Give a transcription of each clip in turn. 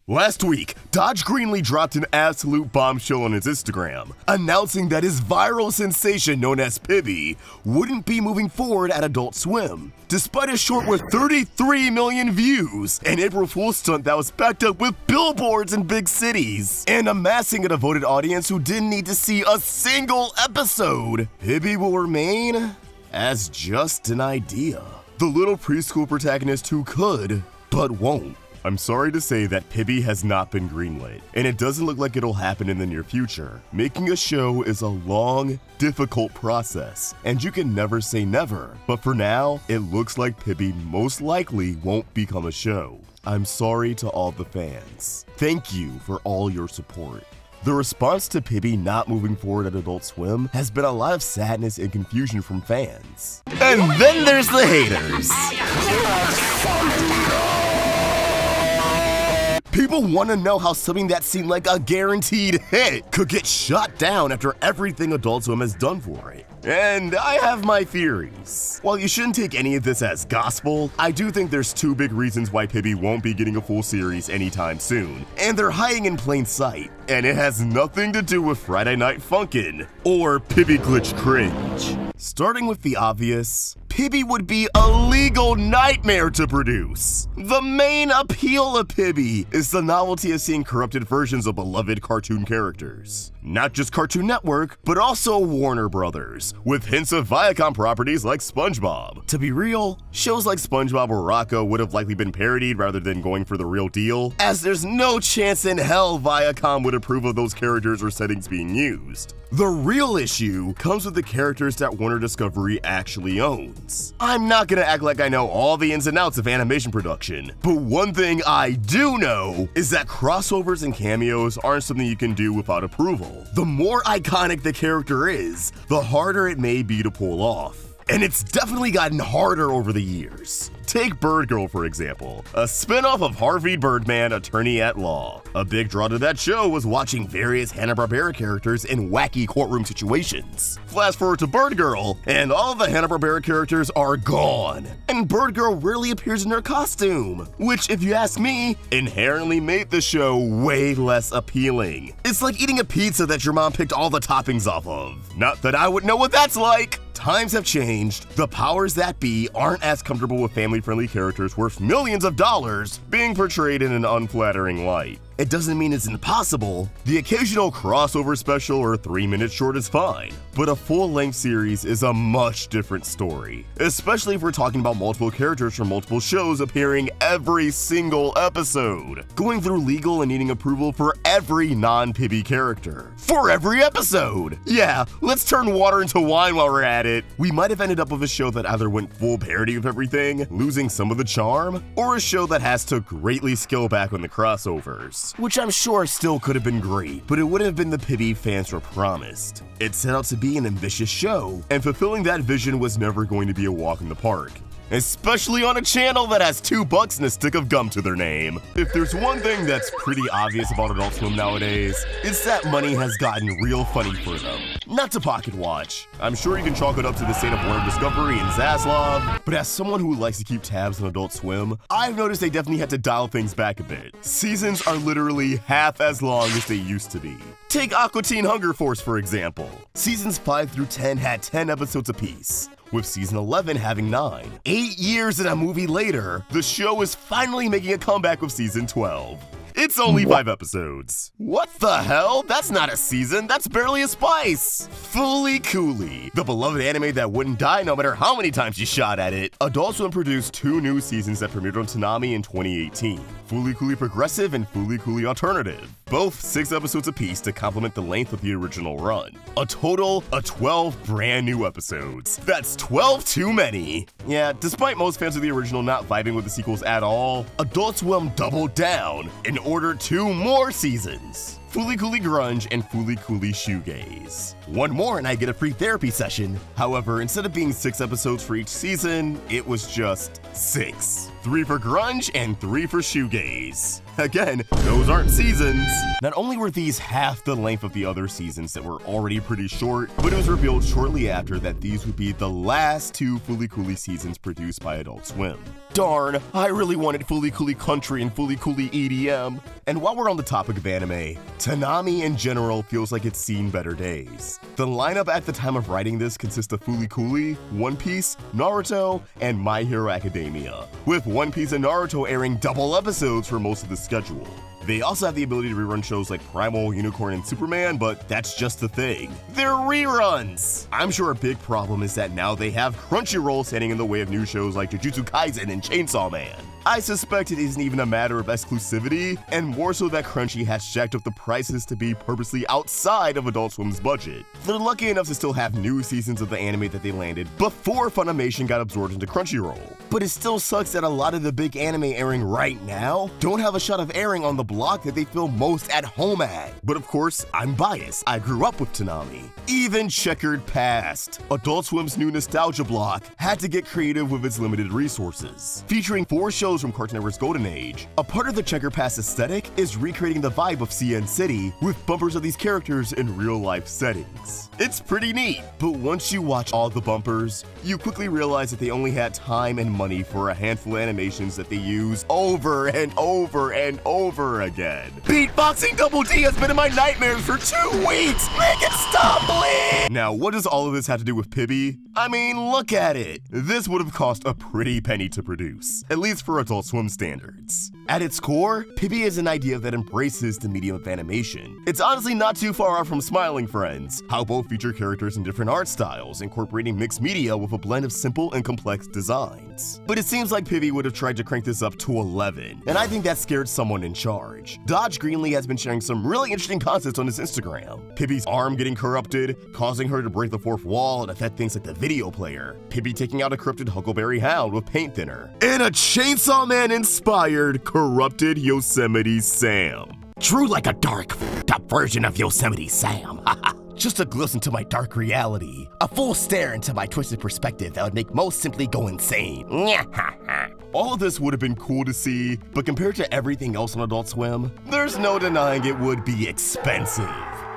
Last week, Dodge Greenley dropped an absolute bombshell on his Instagram, announcing that his viral sensation known as Pibby wouldn't be moving forward at Adult Swim, despite a short with 33 million views, an April Fool's stunt that was backed up with billboards in big cities, and amassing a devoted audience who didn't need to see a single episode. Pibby will remain as just an idea. The little preschool protagonist who could, but won't. I'm sorry to say that Pibby has not been greenlit, and it doesn't look like it'll happen in the near future. Making a show is a long, difficult process, and you can never say never. But for now, it looks like Pibby most likely won't become a show. I'm sorry to all the fans. Thank you for all your support. The response to Pibby not moving forward at Adult Swim has been a lot of sadness and confusion from fans. And then there's the haters. People want to know how something that seemed like a guaranteed hit could get shut down after everything Adult Swim has done for it. And I have my theories. While you shouldn't take any of this as gospel, I do think there's two big reasons why Pibby won't be getting a full series anytime soon, and they're hiding in plain sight, and it has nothing to do with Friday Night Funkin' or Pibby Glitch Cringe. Starting with the obvious, Pibby would be a legal nightmare to produce. The main appeal of Pibby is the novelty of seeing corrupted versions of beloved cartoon characters. Not just Cartoon Network, but also Warner Brothers, with hints of Viacom properties like SpongeBob. To be real, shows like SpongeBob or Rocco would have likely been parodied rather than going for the real deal, as there's no chance in hell Viacom would approve of those characters or settings being used. The real issue comes with the characters that Warner Discovery actually owns. I'm not gonna act like I know all the ins and outs of animation production, but one thing I do know is that crossovers and cameos aren't something you can do without approval. The more iconic the character is, the harder it may be to pull off. And it's definitely gotten harder over the years. Take Bird Girl, for example, a spin-off of Harvey Birdman, Attorney at Law. A big draw to that show was watching various Hanna-Barbera characters in wacky courtroom situations. Flash forward to Bird Girl, and all of the Hanna-Barbera characters are gone. And Bird Girl rarely appears in her costume, which, if you ask me, inherently made the show way less appealing. It's like eating a pizza that your mom picked all the toppings off of. Not that I would know what that's like. Times have changed, the powers that be aren't as comfortable with family-friendly characters worth millions of dollars being portrayed in an unflattering light. It doesn't mean it's impossible. The occasional crossover special or 3-minute short is fine, but a full-length series is a much different story, especially if we're talking about multiple characters from multiple shows appearing every single episode, going through legal and needing approval for every non-Pibby character. For every episode! Yeah, let's turn water into wine while we're at it. We might have ended up with a show that either went full parody of everything, losing some of the charm, or a show that has to greatly scale back on the crossovers. Which I'm sure still could have been great, but it wouldn't have been the Pibby fans were promised. It set out to be an ambitious show, and fulfilling that vision was never going to be a walk in the park. Especially on a channel that has $2 and a stick of gum to their name. If there's one thing that's pretty obvious about Adult Swim nowadays, it's that money has gotten real funny for them. Not to pocket watch. I'm sure you can chalk it up to the state of Warner Discovery and Zaslav, but as someone who likes to keep tabs on Adult Swim, I've noticed they definitely had to dial things back a bit. Seasons are literally half as long as they used to be. Take Aqua Teen Hunger Force, for example. Seasons 5 through 10 had 10 episodes apiece, with season 11 having 9. 8 years and a movie later, the show is finally making a comeback with season 12. It's only 5 episodes. What the hell? That's not a season, that's barely a spice. Fully Coolie, the beloved anime that wouldn't die no matter how many times you shot at it. Adult Swim produced 2 new seasons that premiered on Toonami in 2018. Fully Coolie Progressive and Fully Coolie Alternative. Both 6 episodes apiece to complement the length of the original run. A total of 12 brand new episodes. That's 12 too many. Yeah, despite most fans of the original not vibing with the sequels at all, Adult Swim doubled down and ordered 2 more seasons. Fully Coolie Grunge and Fully Coolie Shoegaze. One more and I get a free therapy session. However, instead of being 6 episodes for each season, it was just 6. 3 for grunge, and 3 for shoegaze. Again, those aren't seasons. Not only were these half the length of the other seasons that were already pretty short, but it was revealed shortly after that these would be the last 2 Fooly Cooly seasons produced by Adult Swim. Darn, I really wanted Fooly Cooly Country and Fooly Cooly EDM. And while we're on the topic of anime, Toonami in general feels like it's seen better days. The lineup at the time of writing this consists of Fooly Cooly, One Piece, Naruto, and My Hero Academia, with One Piece and Naruto airing double episodes for most of the schedule. They also have the ability to rerun shows like Primal, Unicorn, and Superman, but that's just the thing. They're reruns! I'm sure a big problem is that now they have Crunchyroll standing in the way of new shows like Jujutsu Kaisen and Chainsaw Man. I suspect it isn't even a matter of exclusivity, and more so that Crunchy has jacked up the prices to be purposely outside of Adult Swim's budget. They're lucky enough to still have new seasons of the anime that they landed before Funimation got absorbed into Crunchyroll. But it still sucks that a lot of the big anime airing right now don't have a shot of airing on the block that they feel most at home at. But of course, I'm biased. I grew up with Toonami. Even Checkered Past, Adult Swim's new nostalgia block, had to get creative with its limited resources. Featuring 4 shows from Cartoon Network's golden age, a part of the Checkered Past aesthetic is recreating the vibe of CN City with bumpers of these characters in real-life settings. It's pretty neat, but once you watch all the bumpers, you quickly realize that they only had time and money for a handful of animations that they use over and over and over again. Beatboxing Double D has been in my nightmares for 2 weeks! Make it stop, please! Now, what does all of this have to do with Pibby? I mean, look at it! This would have cost a pretty penny to produce, at least for Adult Swim standards. At its core, Pibby is an idea that embraces the medium of animation. It's honestly not too far off from Smiling Friends, how both feature characters in different art styles, incorporating mixed media with a blend of simple and complex designs. But it seems like Pibby would have tried to crank this up to 11, and I think that scared someone in charge. Dodge Greenley has been sharing some really interesting concepts on his Instagram. Pibby's arm getting corrupted, causing her to break the 4th wall and affect things like the video player. Pibby taking out a corrupted Huckleberry Hound with paint thinner. And a Chainsaw Man-inspired corrupted Yosemite Sam. True like a dark, f***ed-up version of Yosemite Sam. Just a glimpse into my dark reality. A full stare into my twisted perspective that would make most simply go insane. All of this would have been cool to see, but compared to everything else on Adult Swim, there's no denying it would be expensive.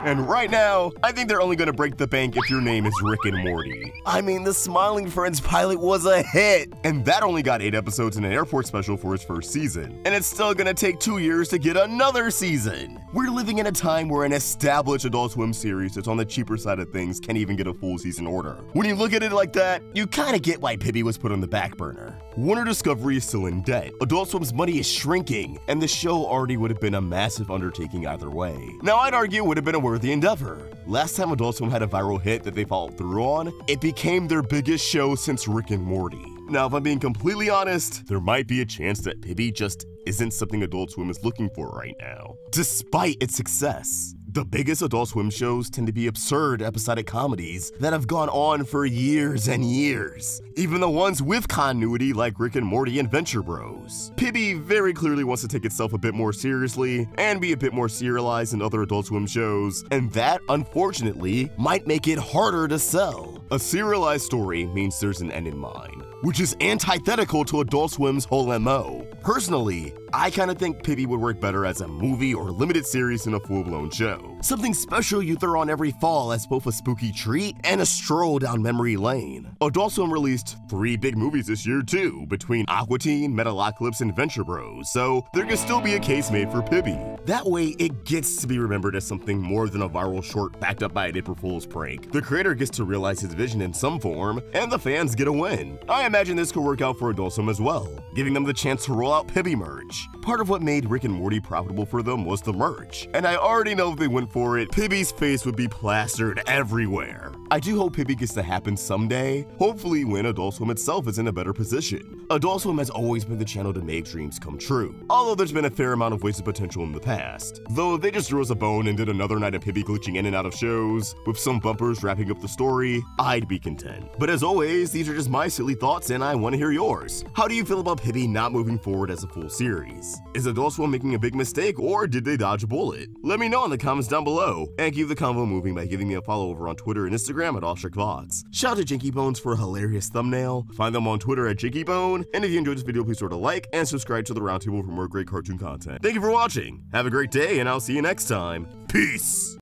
And right now, I think they're only gonna break the bank if your name is Rick and Morty. I mean, the Smiling Friends pilot was a hit, and that only got 8 episodes in an airport special for its first season. And it's still gonna take 2 years to get another season. We're living in a time where an established Adult Swim series that's on the cheaper side of things can't even get a full season order. When you look at it like that, you kinda get why Pibby was put on the back burner. Warner Discovery is still in debt, Adult Swim's money is shrinking, and the show already would have been a massive undertaking either way. Now, I'd argue it would have been a worthy endeavor. Last time Adult Swim had a viral hit that they followed through on, it became their biggest show since Rick and Morty. Now, if I'm being completely honest, there might be a chance that Pibby just isn't something Adult Swim is looking for right now. Despite its success, the biggest Adult Swim shows tend to be absurd episodic comedies that have gone on for years and years. Even the ones with continuity like Rick and Morty and Venture Bros. Pibby very clearly wants to take itself a bit more seriously and be a bit more serialized than other Adult Swim shows, and that, unfortunately, might make it harder to sell. A serialized story means there's an end in mind, which is antithetical to Adult Swim's whole MO. Personally, I kinda think Pibby would work better as a movie or limited series than a full-blown show. Something special you throw on every fall as both a spooky treat and a stroll down memory lane. Adult Swim released 3 big movies this year too, between Aqua Teen, Metalocalypse, and Venture Bros, so there could still be a case made for Pibby. That way, it gets to be remembered as something more than a viral short backed up by an April Fool's prank. The creator gets to realize his vision in some form, and the fans get a win. I imagine this could work out for Adult Swim as well, giving them the chance to roll out Pibby merch. Part of what made Rick and Morty profitable for them was the merch, and I already know if they went for it, Pibby's face would be plastered everywhere. I do hope Pibby gets to happen someday, hopefully when Adult Swim itself is in a better position. Adult Swim has always been the channel to make dreams come true, although there's been a fair amount of wasted potential in the past. Though if they just threw us a bone and did another night of Pibby glitching in and out of shows, with some bumpers wrapping up the story, I'd be content. But as always, these are just my silly thoughts and I want to hear yours. How do you feel about Pibby not moving forward as a full series? Is Adult Swim making a big mistake, or did they dodge a bullet? Let me know in the comments down below, and keep the convo moving by giving me a follow over on Twitter and Instagram Instagram at AwestruckThoughts. Shout out to JANKYBONES for a hilarious thumbnail. Find them on Twitter at JANKYBONE. And if you enjoyed this video, please sort of like and subscribe to the Roundtable for more great cartoon content. Thank you for watching. Have a great day, and I'll see you next time. Peace!